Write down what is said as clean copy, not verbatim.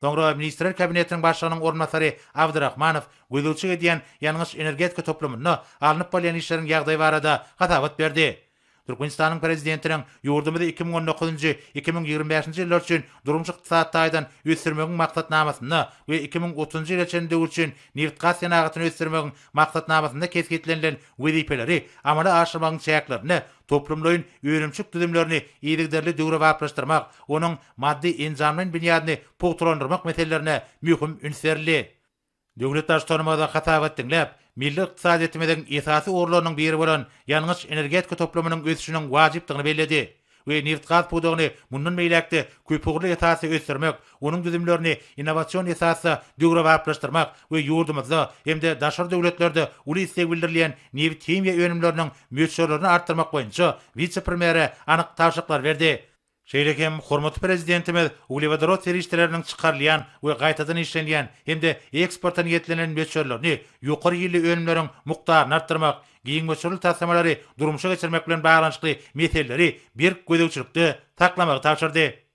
Soňra Ministrler Kabinetiniň başlygynyň ornmasary Abdurrahmanow gözüçige diýen ýalňyş energetika toplumyny alınıp bolýan işleriň ýagdaýy barada gatabat berdi. Türkmenistanyň prezidentiniň ýurdumyzda 2019-2025-nji ýyllar üçin durumçy ykdysat taýdan ösürmegiň maksatnamasyny we 2030-njy ýyla çeninde üçin neft gas ýanagytyny ösürmegiň maksatnamasyna kesgitlenilen wezipeleri amala aşyrmagyň çäklerini toplumlaryň öýrümçük düzümlerini ýygyderli döwre baplaşdyrmak, onuň maddi enjamlaryň binýadyny pugtlandyrmak meselelerine mühim ünserli. Döwlet başçylygynda hatabat dinläp, milli ykdysadyetimiziň esasy orlarynyň biri bolan ýalňyş energetika toplumynyň ösüşiniň wajypdygyny bellädi we neft gaz pudugyny mundan meýlekde köpügli esasy ösürmek, onuň düzümlerini innowasion esasy döwre baplaşdyrmak we ýurdumyzda hemde daşary döwletlerde uly istek bildirilýän neft himiýa önümleriniň möçürlerini artdyrmak boýunça vice-premiere anyk tawşyklar berdi. Şeýlekem hormatly prezidentimiz uglevodorod serişleriniň çykarylýan we gaýtadan işlenýän hemde eksportdan ýetlenen möçürlerini ýokary ýylly önümleriň mukdaryny artdyrmak, giň möçürli tasamalary durmuşa geçirmek bilen baglanyşly meseleleri bir gözegçilikde taklamagy tapşyrdy.